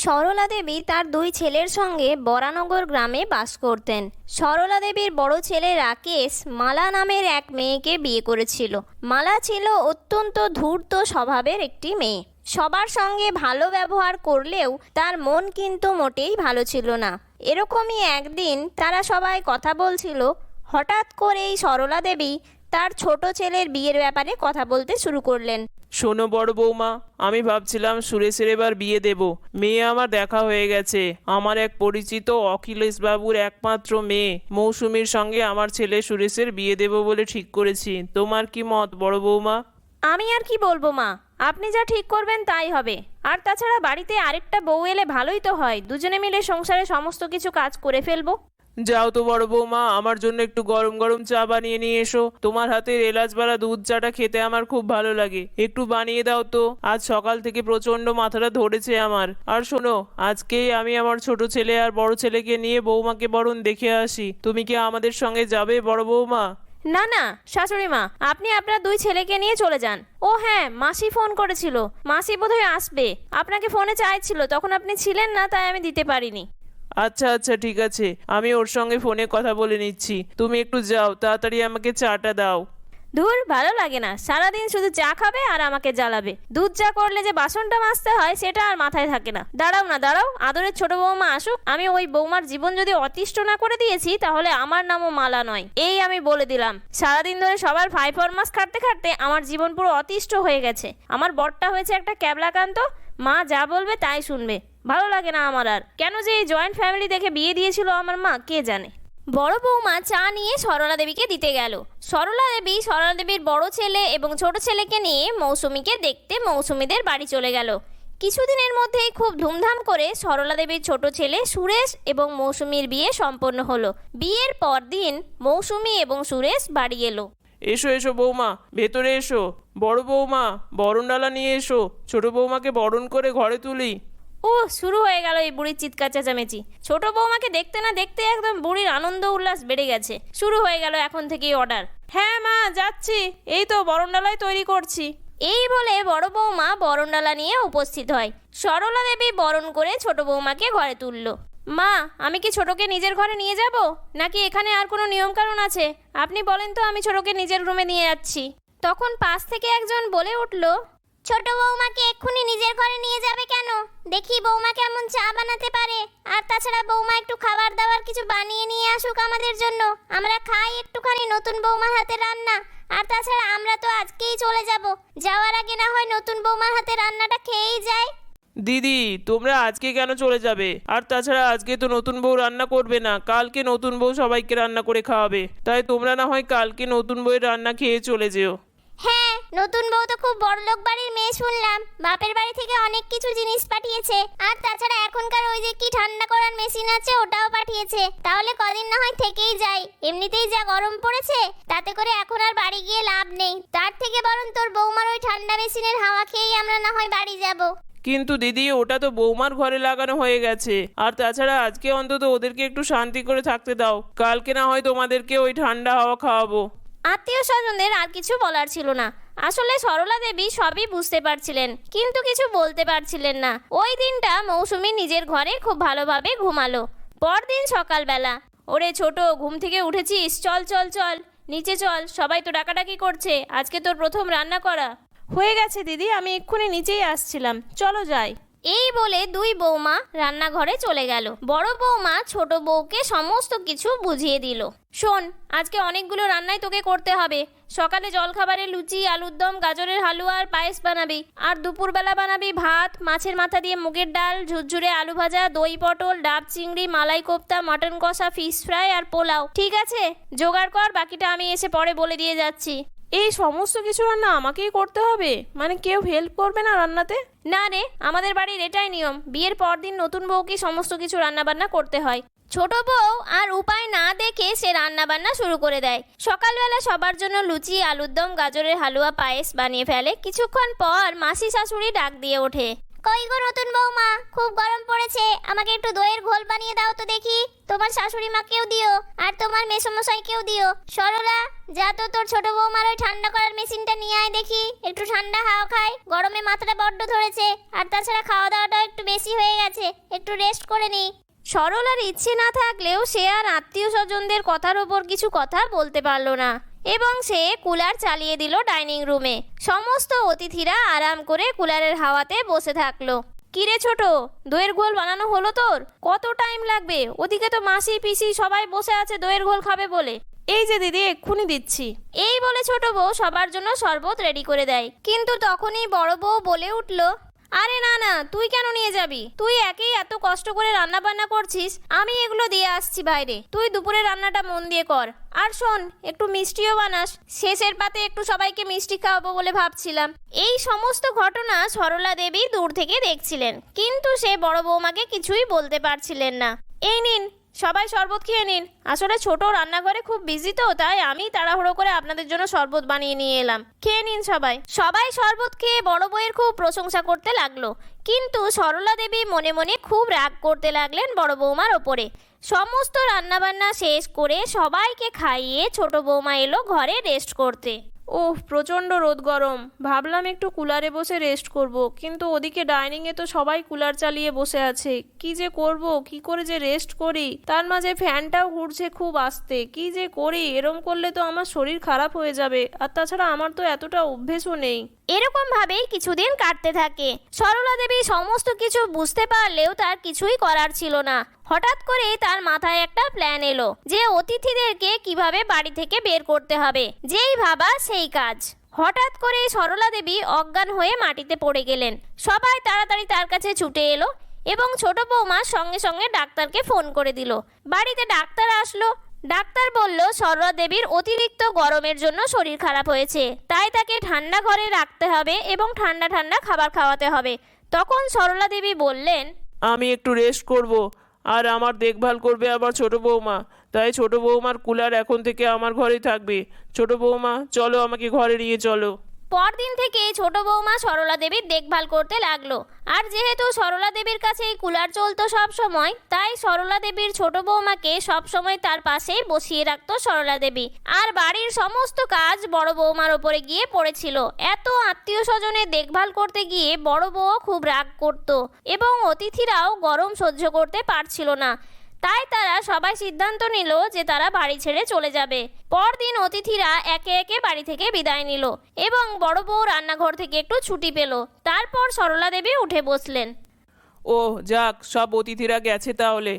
সরলা দেবী তার দুই ছেলের সঙ্গে বরানগর গ্রামে বাস করতেন। সরলা দেবীর বড় ছেলে রাকেশ মালা নামের এক মেয়েকে বিয়ে করেছিল। মালা ছিল অত্যন্ত ধূর্ত স্বভাবের একটি মেয়ে। সবার সঙ্গে ভালো ব্যবহার করলেও তার মন কিন্তু মোটেই ভালো ছিল না। এরকমই একদিন তারা সবাই কথা বলছিল। হঠাৎ করেই সরলা দেবী তার ছোট ছেলের বিয়ের ব্যাপারে কথা বলতে শুরু করলেন। শোনো বড় বৌমা, আমি ভাবছিলাম সুরেশের এবার বিয়ে দেব। মেয়ে আমার দেখা হয়ে গেছে। আমার এক পরিচিত অখিলেশ বাবুর একমাত্র মেয়ে মৌসুমীর সঙ্গে আমার ছেলে সুরেশের বিয়ে দেব বলে ঠিক করেছি। তোমার কি মত বড় বৌমা? আমি আর কি বলবো মা, আপনি যা ঠিক করবেন তাই হবে। আর তাছাড়া বাড়িতে আরেকটা বউ এলে ভালোই তো হয়, দুজনে মিলে সংসারে সমস্ত কিছু কাজ করে ফেলবো। যাও তো বড় বৌমা, আমার জন্য একটু গরম গরম চা বানিয়ে নিয়ে এসো। তোমার হাতের এলাচ বাড়া দুধ চাটা খেতে আমার খুব ভালো লাগে। একটু বানিয়ে দাও তো, আজ সকাল থেকে প্রচন্ড মাথাটা ধরেছে আমার। আর শোনো, আজকেই আমি আমার ছোট ছেলে আর বড় ছেলেকে নিয়ে বৌমাকে বরং দেখে আসি। তুমি কি আমাদের সঙ্গে যাবে বড় বৌমা? না না শাশুড়ি মা, আপনি আপনার দুই ছেলেকে নিয়ে চলে যান। ও হ্যাঁ, মাসি ফোন করেছিল, মাসি বোধহয় আসবে। আপনাকে ফোনে চাইছিল, তখন আপনি ছিলেন না, তাই আমি দিতে পারিনি। আচ্ছা আচ্ছা, ঠিক আছে, আমি ওর সঙ্গে ফোনে কথা বলে নিচ্ছি। তুমি একটু যাও, তাড়াতাড়ি আমাকে চাটা দাও। ধুর, ভালো লাগে না, সারাদিন শুধু চা খাবে আর আমাকে জ্বালাবে। দুধ চা করলে যে বাসনটা মাজতে হয় সেটা আর মাথায় থাকে না। দাঁড়াও না দাঁড়াও, আদরের ছোট বৌমা আসুক। আমি ওই বৌমার জীবন যদি অতিষ্ঠ না করে দিয়েছি তাহলে আমার নামও মালা নয়, এই আমি বলে দিলাম। সারাদিন ধরে সবার ফাই ফরমাস খাটতে খাটতে আমার জীবন পুরো অতিষ্ঠ হয়ে গেছে। আমার বরটা হয়েছে একটা ক্যাবলাকান্ত, মা যা বলবে তাই শুনবে। ভালো লাগে না আমার আর। কেন যে এই জয়েন্ট ফ্যামিলি দেখে বিয়ে দিয়েছিল আমার মা, কে জানে। বড় বৌমা চা নিয়ে সরলা দেবীকে দিতে গেল। সরলা দেবীর বড় ছেলে এবং ছোট ছেলেকে নিয়ে মৌসুমীকে দেখতে মৌসুমীদের বাড়ি চলে গেল। কিছুদিনের মধ্যেই খুব ধুমধাম করে সরলা দেবীর ছোট ছেলে সুরেশ এবং মৌসুমীর বিয়ে সম্পন্ন হলো। বিয়ের পর দিন মৌসুমী এবং সুরেশ বাড়ি এলো। এসো এসো বৌমা, ভেতরে এসো। বড় বৌমা, বরণডালা নিয়ে এসো। ছোট বৌমাকে বরণ করে ঘরে তুলি। ও শুরু হয়ে গেল এই বুড়ির চিৎকার চেঁচামেচি। ছোট বৌমাকে দেখতে না দেখতে একদম বুড়ির আনন্দ উল্লাস বেড়ে গেছে। শুরু হয়ে গেল এখন থেকেই অর্ডার। হ্যাঁ মা, যাচ্ছি, এই তো বরণডালাই তৈরি করছি। এই বলে বড় বৌমা বরণডালা নিয়ে উপস্থিত হয়। সরলা দেবী বরণ করে ছোট বৌমাকে ঘরে তুলল। মা, আমি কি ছোটকে নিজের ঘরে নিয়ে যাব, নাকি এখানে আর কোনো নিয়ম কানুন আছে? আপনি বলেন তো, আমি ছোটকে নিজের রুমে নিয়ে যাচ্ছি। তখন পাশ থেকে একজন বলে উঠল, ছোট বৌমাকে এক্ষুনি নিজের ঘরে নিয়ে যাবে কেন? দেখি বৌমা কেমন চা বানাতে পারে। আর তাছাড়া বৌমা একটু খাবার দাবার কিছু বানিয়ে নিয়ে আসুক আমাদের জন্য, আমরা খাই একটুখানি নতুন বৌমার হাতে রান্না। আর তাছাড়া আমরা তো আজকেই চলে যাব, যাওয়ার আগে না হয় নতুন বৌমার হাতে রান্নাটা খেয়েই যাই। দিদি, তোমরা আজকে কেন চলে যাবে? আর তাছাড়া আজকে তো নতুন বউ রান্না করবে না, কালকে নতুন বউ সবাইকে রান্না করে খাওয়াবে। তাই তোমরা না হয় কালকে নতুন বউয়ের রান্না খেয়ে চলে যেও। হ্যাঁ, নতুন বউ তো খুব বড়লোক বাড়ির মেয়ে শুনলাম, বাপের বাড়ি থেকে অনেক কিছু জিনিস পাঠিয়েছে। আর তাছাড়া এখনকার ওই যে কি ঠান্ডা করার মেশিন আছে ওটাও পাঠিয়েছে। তাহলে কদিন না হয় থেকেই যাই, এমনিতেই যা গরম পড়েছে, তাতে করে এখন আর বাড়ি গিয়ে লাভ নেই। তার থেকে বরং তোর বৌমার ওই ঠান্ডা মেশিনের হাওয়া খেয়েই আমরা না হয় বাড়ি যাব। কিন্তু দিদি, ওটা তো বৌমার ঘরে লাগানো হয়ে গেছে। আর তাছাড়া আজকে অন্তত ওদেরকে একটু শান্তি করে থাকতে দাও, কালকে না হয় তোমাদেরকে ওই ঠান্ডা হাওয়া খাওয়াবো। আত্মীয় স্বজনদের আর কিছু বলার ছিল না। আসলে সরলা দেবী সবই বুঝতে পারছিলেন, কিন্তু কিছু বলতে পারছিলেন না। ওই দিনটা মৌসুমী নিজের ঘরে খুব ভালোভাবে ঘুমালো। পরদিন সকালবেলা, ওরে ছোট, ঘুম থেকে উঠেছিস? চল চল চল, নিচে চল, সবাই তো ডাকাডাকি করছে, আজকে তোর প্রথম রান্না করা। হয়ে গেছে দিদি, আমি এক্ষুনি নিচেই আসছিলাম, চলো যাই। এই বলে দুই বৌমা রান্নাঘরে চলে গেল। বড় বৌমা ছোট বউকে সমস্ত কিছু বুঝিয়ে দিল। শোন, আজকে অনেকগুলো রান্নাই তোকে করতে হবে। সকালে জলখাবারে লুচি, আলুর দম, গাজরের হালুয়া আর পায়েস বানাবি। আর দুপুরবেলা বানাবি ভাত, মাছের মাথা দিয়ে মুগের ডাল, ঝুরঝুরে আলু ভাজা, দই পটল, ডাব চিংড়ি, মালাই কোপ্তা, মটন কষা, ফিশ ফ্রাই আর পোলাও। ঠিক আছে, জোগাড় কর, বাকিটা আমি এসে পরে বলে দিয়ে যাচ্ছি। এই সমস্ত কিছু রান্না আমাকেই করতে হবে? মানে কেউ হেল্প করবে না রান্নাতে? না রে, আমাদের বাড়ির এটাই নিয়ম, বিয়ের পর দিন নতুন বউকে সমস্ত কিছু রান্না বান্না করতে হয়। ছোট বউ আর উপায় না দেখে সে রান্না বান্না শুরু করে দেয়। সকালবেলা সবার জন্য লুচি, আলুর দম, গাজরের হালুয়া, পায়েস বানিয়ে ফেলে। কিছুক্ষণ পর মাসি শাশুড়ি ডাক দিয়ে ওঠে, কই গো নতুন বৌমা, খুব গরম পড়েছে, আমাকে একটু দইয়ের ঘোল বানিয়ে দাও তো দেখি। তোমার শাশুড়ি মাকেও দিও আর তোমার মেসোমশাইকেও দিও। সরলা, যা তো তোর ছোট বৌমার ওই ঠান্ডা করার মেশিনটা নিয়ে আয় দেখি, একটু ঠান্ডা হাওয়া খাই, গরমে মাথাটা বড্ড ধরেছে। আর তাছাড়া খাওয়া দাওয়াটাও একটু বেশি হয়ে গেছে, একটু রেস্ট করে নি। সরলার ইচ্ছে না থাকলেও সে আর আত্মীয় স্বজনদের কথার ওপর কিছু কথা বলতে পারলো না এবং সে কুলার চালিয়ে দিল ডাইনিং রুমে। সমস্ত অতিথিরা আরাম করে কুলারের হাওয়াতে বসে থাকলো। কিরে ছোট, দইয়ের ঘোল বানানো হলো তোর? কত টাইম লাগবে? ওদিকে তো মাসি পিসি সবাই বসে আছে দইয়ের ঘোল খাবে বলে। এই যে দিদি, এক্ষুনি দিচ্ছি। এই বলে ছোট বউ সবার জন্য শরবত রেডি করে দেয়, কিন্তু তখনই বড় বউ বলে উঠল, আরে না না, তুই কেন নিয়ে যাবি? তুই একেই এত কষ্ট করে রান্না বান্না করছিস, আমি এগুলো দিয়ে আসছি বাইরে। তুই দুপুরে রান্নাটা মন দিয়ে কর। আর শোন, একটু মিষ্টিও বানাস, শেষের পাতে একটু সবাইকে মিষ্টি খাওয়াবো বলে ভাবছিলাম। এই সমস্ত ঘটনা সরলা দেবী দূর থেকে দেখছিলেন, কিন্তু সে বড় বৌমাকে কিছুই বলতে পারছিলেন না। এই নিন, সবাই শরবত খেয়ে নিন। আসলে ছোট রান্নাঘরে খুব বিজি তো, তাই আমি তাড়াহুড়ো করে আপনাদের জন্য শরবত বানিয়ে নিয়ে এলাম। খেয়ে নিন সবাই। সবাই শরবত খেয়ে বড় বউয়ের খুব প্রশংসা করতে লাগলো, কিন্তু সরলা দেবী মনে মনে খুব রাগ করতে লাগলেন বড় বৌমার ওপরে। সমস্ত রান্নাবান্না শেষ করে সবাইকে খাইয়ে ছোট বৌমা এলো ঘরে রেস্ট করতে। ওহ, প্রচণ্ড রোদ গরম, ভাবলাম একটু কুলারে বসে রেস্ট করব, কিন্তু ওদিকে ডাইনিংয়ে তো সবাই কুলার চালিয়ে বসে আছে। কি যে করব, কি করে যে রেস্ট করি? তার মাঝে ফ্যানটাও ঘুরছে খুব আস্তে। কি যে করি? এরম করলে তো আমার শরীর খারাপ হয়ে যাবে, আর তাছাড়া আমার তো এতটা অভ্যেসও নেই। এরকম ভাবেই কিছুদিন কাটতে থাকে। সরলা দেবী সমস্ত কিছু বুঝতে পারলেও তার কিছুই করার ছিল না। হঠাৎ করে তার মাথায় একটা প্ল্যান এলো যে অতিথিদেরকে কিভাবে বাড়ি থেকে বের করতে হবে। যেই ভাবা সেই কাজ। হঠাৎ করে সরলা দেবী অজ্ঞান হয়ে মাটিতে পড়ে গেলেন। সবাই তাড়াতাড়ি তার কাছে ছুটে এলো এবং ছোট বৌমা সঙ্গে সঙ্গে ডাক্তারকে ফোন করে দিল। বাড়িতে ডাক্তার আসলো। ডাক্তার বলল সরলা দেবীর অতিরিক্ত গরমের জন্য শরীর খারাপ হয়েছে, তাই তাকে ঠান্ডা ঘরে রাখতে হবে এবং ঠান্ডা ঠান্ডা খাবার খাওয়াতে হবে। তখন সরলা দেবী বললেন, আমি একটু রেস্ট করব, আর আমার দেখভাল করবে আবার ছোট বৌমা। তাই ছোট বৌমার কুলার এখন থেকে আমার ঘরেই থাকবে। ছোট বৌমা, চলো, আমাকে ঘরে নিয়ে চলো। পরদিন থেকে ছোট বৌমা সরলা দেবীর দেখভাল করতে লাগলো। আর যেহেতু সরলা দেবীর কাছে এই কুলার চলতো সব সময়, তাই সরলা দেবীর ছোট বৌমাকে সব সময় তার পাশেই বসিয়ে রাখতো সরলা দেবী। আর বাড়ির সমস্ত কাজ বড় বৌমার ওপরে গিয়ে পড়েছিল। এত আত্মীয় স্বজনের দেখভাল করতে গিয়ে বড় বউ খুব রাগ করত এবং অতিথিরাও গরম সহ্য করতে পারছিল না। তাই তারা সবাই সিদ্ধান্ত নিল যে তারা বাড়ি ছেড়ে চলে যাবে। পরদিন অতিথিরা একে একে বাড়ি থেকে বিদায় নিল এবং বড় বউ রান্নাঘর থেকে একটু ছুটি পেল। তারপর সরলা দেবী উঠে বসলেন। ওহ যাক, সব অতিথিরা গেছে তাহলে।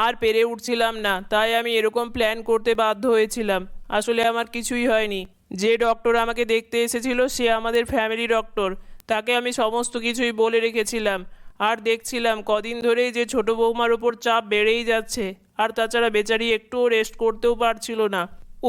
আর পেরে উঠছিলাম না, তাই আমি এরকম প্ল্যান করতে বাধ্য হয়েছিলাম। আসলে আমার কিছুই হয়নি। যে ডক্টর আমাকে দেখতে এসেছিল সে আমাদের ফ্যামিলি ডক্টর। তাকে আমি সমস্ত কিছুই বলে রেখেছিলাম। আর দেখছিলাম কদিন ধরেই যে ছোট বৌমার ওপর চাপ বেড়েই যাচ্ছে। আর তাছাড়া বেচারি একটুও রেস্ট করতেও পারছিল না।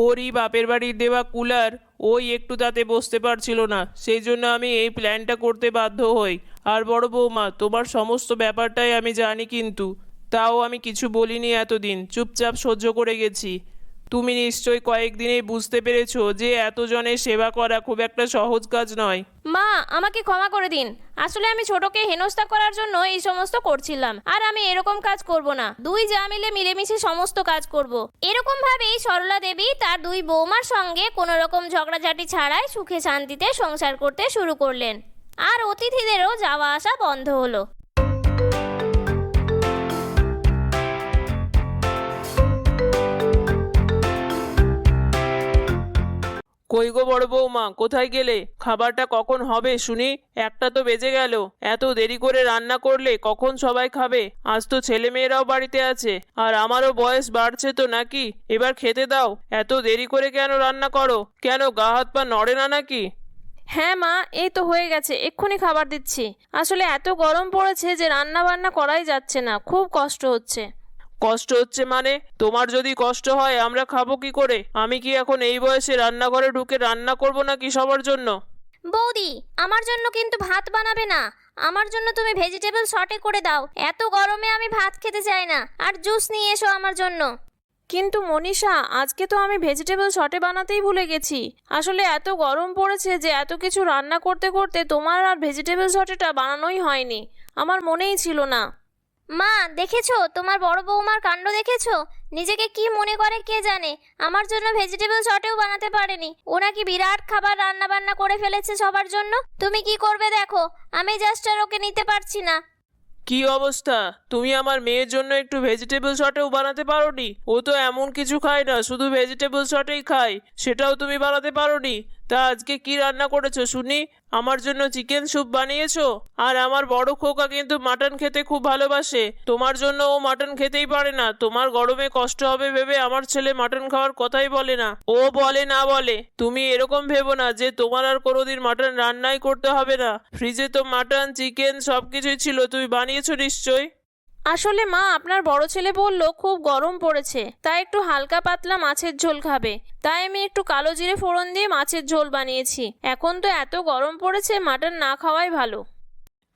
ওরই বাপের বাড়ির দেওয়া কুলার, ওই একটু তাতে বসতে পারছিল না। সেই জন্য আমি এই প্ল্যানটা করতে বাধ্য হই। আর বড় বৌমা, তোমার সমস্ত ব্যাপারটাই আমি জানি, কিন্তু তাও আমি কিছু বলিনি এতদিন, চুপচাপ সহ্য করে গেছি। তুমি নিশ্চয়ই কয়েকদিনেই বুঝতে পেরেছো যে এতজনের সেবা করা খুব একটা সহজ কাজ নয়। মা, আমাকে ক্ষমা করে দিন। আসলে আমি ছোটকে হেনস্থা করার জন্য এই সমস্ত করছিলাম, আর আমি এরকম কাজ করব না। দুই যা মিলে মিলেমিশে সমস্ত কাজ করব। এরকম ভাবেই সরলা দেবী তার দুই বৌমার সঙ্গে কোনো রকম ঝগড়াঝাটি ছাড়াই সুখে শান্তিতে সংসার করতে শুরু করলেন। আর অতিথিদেরও যাওয়া আসা বন্ধ হলো। কই গো বড় বৌমা, কোথায় গেলে? খাবারটা কখন হবে শুনি? একটা তো বেজে গেল। এত দেরি করে রান্না করলে কখন সবাই খাবে? আজ তো ছেলে মেয়েরাও বাড়িতে আছে, আর আমারও বয়স বাড়ছে তো নাকি? এবার খেতে দাও। এত দেরি করে কেন রান্না করো? কেন গা হাত পা নড়ে না নাকি? হ্যাঁ মা, এই তো হয়ে গেছে, এক্ষুনি খাবার দিচ্ছি। আসলে এত গরম পড়েছে যে রান্না বান্না করাই যাচ্ছে না, খুব কষ্ট হচ্ছে। কষ্ট হচ্ছে মানে? তোমার যদি কষ্ট হয় আমরা খাবো কি করে? আমি কি এখন এই বয়সে রান্নাঘরে ঢুকে রান্না করব নাকি সবার জন্য? বৌদি, আমার জন্য কিন্তু ভাত বানাবে না। আমার জন্য তুমি ভেজিটেবল সটে করে দাও। এত গরমে আমি ভাত খেতে চাই না। আর জুস নিয়ে এসো আমার জন্য। কিন্তু মনীষা, আজকে তো আমি ভেজিটেবল শটে বানাতেই ভুলে গেছি। আসলে এত গরম পড়েছে যে এত কিছু রান্না করতে করতে তোমার আর ভেজিটেবল শটেটা বানানোই হয়নি। আমার মনেই ছিল না। মা, দেখেছো তোমার বড় বৌমার কাণ্ড? দেখেছো নিজেকে কি মনে করে কে জানে। আমার জন্য ভেজিটেবল শটেও বানাতে পারেনি। ও নাকি বিরাট খাবার রান্না বান্না করে ফেলেছে সবার জন্য। তুমি কি করবে দেখো, আমি জাস্ট আর ওকে নিতে পারছি না। কি অবস্থা! তুমি আমার মেয়ের জন্য একটু ভেজিটেবল শটেও বানাতে পারোনি? ও তো এমন কিছু খায় না, শুধু ভেজিটেবল শটেই খায়, সেটাও তুমি বানাতে পারোনি। তা আজকে কি রান্না করেছো শুনি? আমার জন্য চিকেন স্যুপ বানিয়েছো। আর আমার বড় খোকা কিন্তু মাটন খেতে খুব ভালোবাসে, তোমার জন্য ও মাটন খেতেই পারে না। তোমার গরমে কষ্ট হবে ভেবে আমার ছেলে মাটন খাওয়ার কথাই বলে না। ও বলে না বলে, তুমি এরকম ভেবো না যে তোমার আর কোনোদিন মাটন রান্নাই করতে হবে না। ফ্রিজে তো মাটন, চিকেন সবকিছুই ছিল, তুমি বানিয়েছো নিশ্চয়ই। আসলে মা, আপনার বড় ছেলে বলল খুব গরম পড়েছে, তাই একটু হালকা পাতলা মাছের ঝোল খাবে। তাই আমি একটু কালো জিরে ফোড়ন দিয়ে মাছের ঝোল বানিয়েছি। এখন তো এত গরম পড়েছে, মাটন না খাওয়াই ভালো।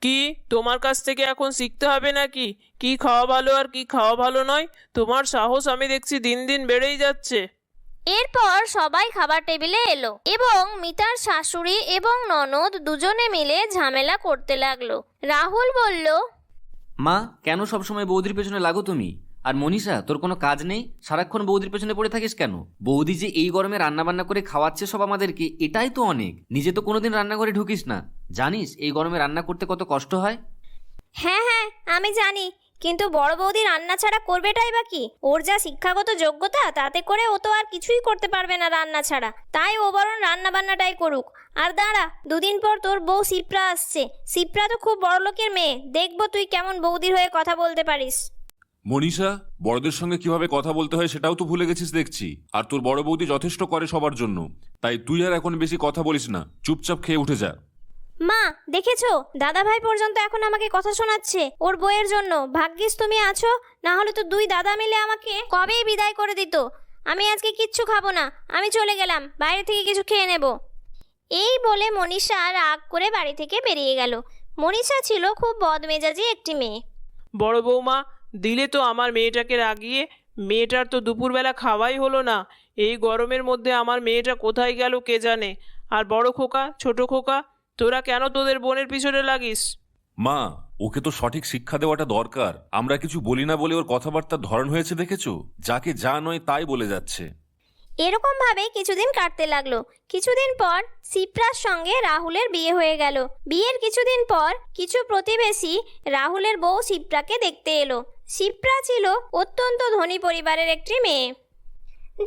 কি তোমার কাছ থেকে এখন শিখতে হবে নাকি কি খাওয়া ভালো আর কি খাওয়া ভালো নয়? তোমার সাহস আমি দেখছি দিন দিন বেড়েই যাচ্ছে। এরপর সবাই খাবার টেবিলে এলো এবং মিতার শাশুড়ি এবং ননদ দুজনে মিলে ঝামেলা করতে লাগলো। রাহুল বলল, মা, কেন সবসময় বৌদির পেছনে লাগো তুমি? আর মনীষা, তোর কোনো কাজ নেই? সারাক্ষণ বৌদির পেছনে পড়ে থাকিস কেন? বৌদি যে এই গরমে রান্না বান্না করে খাওয়াচ্ছে সব আমাদেরকে, এটাই তো অনেক। নিজে তো কোনোদিন রান্নাঘরে ঢুকিস না, জানিস এই গরমে রান্না করতে কত কষ্ট হয়? হ্যাঁ হ্যাঁ আমি জানি, কিন্তু বড় বৌদি রান্না ছাড়া করবেটাই বা কি? ওর যা শিক্ষাগত যোগ্যতা, তাতে করে ও তো আর কিছুই করতে পারবে না রান্না ছাড়া। তাই ও বরং রান্না বান্নাটাই করুক। আর দাঁড়া, দুদিন পর তোর বউ শিপ্রা আসছে। শিপ্রা তো খুব বড় লোকের মেয়ে, দেখবো তুই কেমন বৌদির হয়ে কথা বলতে পারিস। মনীষা, বড়দের সঙ্গে কিভাবে কথা বলতে হয় সেটাও তো ভুলে গেছিস দেখছি। আর তোর বড় বৌদি যথেষ্ট করে সবার জন্য, তাই তুই আর এখন বেশি কথা বলিস না, চুপচাপ খেয়ে উঠে যা। মা, দেখেছো দাদা ভাই পর্যন্ত এখন আমাকে কথা শোনাচ্ছে ওর বইয়ের জন্য। ভাগ্যিস তুমি আছো, না হলে তো দুই দাদা মিলে আমাকে কবেই বিদায় করে দিত। আমি আজকে কিচ্ছু খাবো না, আমি চলে গেলাম, বাইরে থেকে কিছু খেয়ে নেব। এই বলে মনীষা রাগ করে বাড়ি থেকে বেরিয়ে গেল। মনীষা ছিল খুব বদমেজাজি একটি মেয়ে। বড় বৌমা, দিলে তো আমার মেয়েটাকে রাগিয়ে। মেয়েটার তো দুপুরবেলা খাওয়াই হলো না। এই গরমের মধ্যে আমার মেয়েটা কোথায় গেল কে জানে। আর বড় খোকা, ছোট খোকা, তোরা কেন তোদের বোনের পিছনে লাগিস? মা, ওকে তো সঠিক শিক্ষা দেওয়াটা দরকার। আমরা কিছু বলি না বলে ওর কথাবার্তার ধরন হয়েছে দেখেছো? যাকে যা নয় তাই বলে যাচ্ছে। এরকম ভাবে কিছুদিন কাটতে লাগলো। কিছুদিন পর শিপ্রার সঙ্গে রাহুলের বিয়ে হয়ে গেল। বিয়ের কিছুদিন পর কিছু প্রতিবেশী রাহুলের বউ শিপ্রাকে দেখতে এলো। শিপ্রা ছিল অত্যন্ত ধনী পরিবারের একটি মেয়ে।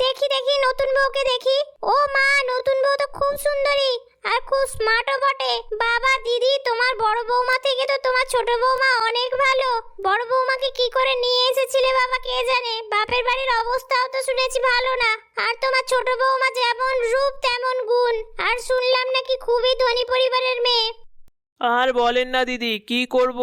দেখি দেখি নতুন বউকে দেখি। ও মা, নতুন বউ তো খুব সুন্দরী আর খুব স্মার্টও বটে। বাবা দিদি, তোমার বড় বৌমা থেকে তো তোমার ছোট বৌমা অনেক ভালো। বড় বৌমাকে কি করে নিয়ে এসেছিলে বাবা কে জানে। বাপের বাড়ির অবস্থাও তো শুনেছি ভালো না। আর তোমার ছোট বৌমা যেমন রূপ তেমন গুণ। আর শুনলাম নাকি খুবই ধনী পরিবারের মেয়ে। আর বলেন না দিদি, কি করব?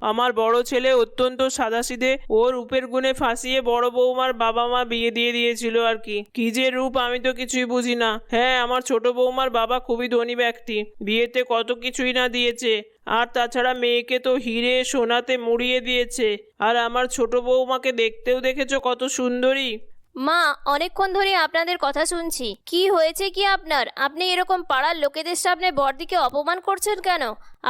আমার বড় ছেলে অত্যন্ত সাদাসিধে, ওর রূপের গুণে ফাঁসিয়ে বড় বৌমার বাবা মা বিয়ে দিয়ে দিয়েছিল আর কি। কি যে রূপ, আমি তো কিছুই বুঝি না। হ্যাঁ, আমার ছোট বৌমার বাবা খুবই ধনী ব্যক্তি, বিয়েতে কত কিছুই না দিয়েছে। আর তাছাড়া মেয়েকে তো হিরে সোনাতে মুড়িয়ে দিয়েছে। আর আমার ছোট বৌমাকে দেখতেও দেখেছো কত সুন্দরী। মা, অনেকক্ষণ ধরে আপনাদের কথা শুনছি। কি হয়েছে কি আপনার? আপনি এরকম পাড়ার লোকেদের সামনে বড়দিকে অপমান করছেন কেন?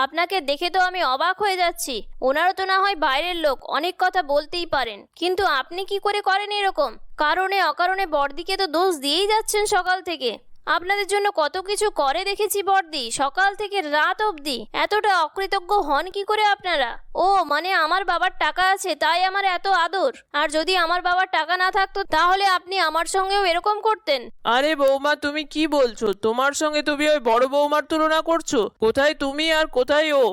আপনাকে দেখে তো আমি অবাক হয়ে যাচ্ছি। ওনারও তো না হয় বাইরের লোক, অনেক কথা বলতেই পারেন, কিন্তু আপনি কি করে করেন এরকম? কারণে অকারণে বড়দিকে তো দোষ দিয়েই যাচ্ছেন সকাল থেকে। আপনাদের জন্য কত কিছু করে দেখেছি বড়দি, সকাল থেকে রাত অবধি। এতটা অকৃতজ্ঞ হন কি করে আপনারা? ও মানে আমার বাবার টাকা আছে তাই আমার এত আদর। আর যদি আমার বাবার টাকা না থাকতো তাহলে আপনি আমার সঙ্গেও এরকম করতেন? আরে বৌমা, তুমি কি বলছো? তোমার সঙ্গে তুমি ওই বড় বৌমার তুলনা করছো? কোথায় তুমি আর কোথায় ও?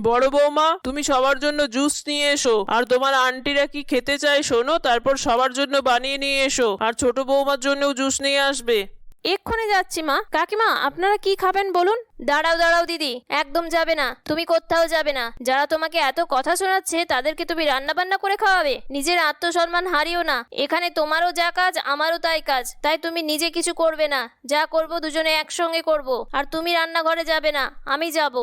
বড় বৌমা, তুমি সবার জন্য জুস নিয়ে এসো। আর তোমার আন্টিরা কি খেতে চায় শোনো, তারপর সবার জন্য বানিয়ে নিয়ে এসো। আর ছোট বৌমার জন্যও জুস নিয়ে আসবে। এক্ষুনি যাচ্ছি মা। কাকিমা, আপনারা কি খাবেন বলুন? দাঁড়াও দাঁড়াও দিদি, একদম যাবে না, তুমি কোথাও যাবে না। যারা তোমাকে এত কথা শোনাচ্ছে তাদেরকে তুমি রান্না বান্না করে খাওয়াবে? নিজের আত্মসম্মান হারিও না। এখানে তোমারও যা কাজ আমারও তাই কাজ, তাই তুমি নিজে কিছু করবে না। যা করব দুজনে একসঙ্গে করব। আর তুমি রান্নাঘরে যাবে না, আমি যাব।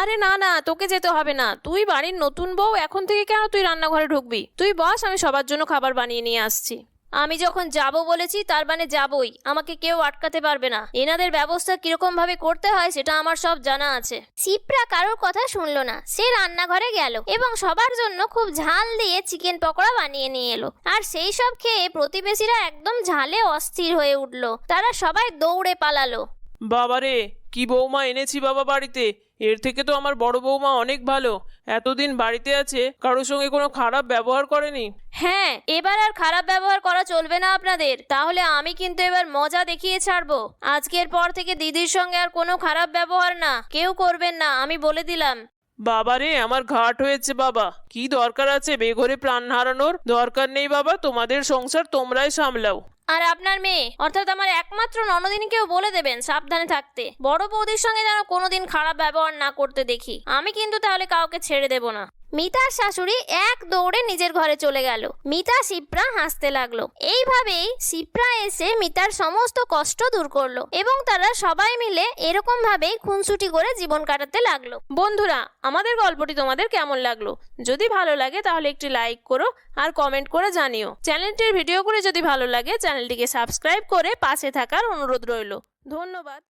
আরে না না, তোকে যেতে হবে না। তুই বাড়ির নতুন বউ, এখন থেকে কেন তুই রান্নাঘরে ঢুকবি? তুই বস, আমি সবার জন্য খাবার বানিয়ে নিয়ে আসছি। আমি যখন যাব বলেছি তার মানে যাবই, আমাকে কেউ আটকাতে পারবে না। এনাদের ব্যবস্থা কিরকম ভাবে করতে হয় সেটা আমার সব জানা আছে। শিপ্রা কারোর কথা শুনলো না। সে রান্নাঘরে গেল এবং সবার জন্য খুব ঝাল দিয়ে চিকেন পকোড়া বানিয়ে নিয়ে এলো। আর সেই সব খেয়ে প্রতিবেশীরা একদম ঝালে অস্থির হয়ে উঠলো। তারা সবাই দৌড়ে পালালো। বাবারে, কি বৌমা এনেছি বাবা বাড়িতে! এর থেকে তো আমার বড় বৌমা অনেক ভালো। এতদিন বাড়িতে আছে, কারোর সঙ্গে কোনো খারাপ ব্যবহার করেনি। হ্যাঁ, এবার আর খারাপ ব্যবহার করা চলবে না আপনাদের। তাহলে আমি কিন্তু এবার মজা দেখিয়ে ছাড়বো। আজকের পর থেকে দিদির সঙ্গে আর কোনো খারাপ ব্যবহার না কেউ করবেন না, আমি বলে দিলাম। বাবারে, আমার ঘাট হয়েছে বাবা। কি দরকার আছে বেঘরে প্রাণ হারানোর? দরকার নেই বাবা, তোমাদের সংসার তোমরাই সামলাও। আর আপনার মেয়ে অর্থাৎ আমার একমাত্র ননদিনীকেও বলে দেবেন সাবধানে থাকতে। বড় বৌদির সঙ্গে যেন কোনোদিন খারাপ ব্যবহার না করতে দেখি। আমি কিন্তু তাহলে কাউকে ছেড়ে দেব না। মিতার শাশুড়ি এক দৌড়ে নিজের ঘরে চলে গেল। মিতা শিপ্রা হাসতে লাগলো। এইভাবেই শিপ্রা এসে মিতার সমস্ত কষ্ট দূর করলো এবং তারা সবাই মিলে এরকম ভাবেই খুনসুটি করে জীবন কাটাতে লাগলো। বন্ধুরা, আমাদের গল্পটি তোমাদের কেমন লাগলো? যদি ভালো লাগে তাহলে একটি লাইক করো আর কমেন্ট করে জানিও। চ্যানেলটির ভিডিওগুলি যদি ভালো লাগে চ্যানেলটিকে সাবস্ক্রাইব করে পাশে থাকার অনুরোধ রইল। ধন্যবাদ।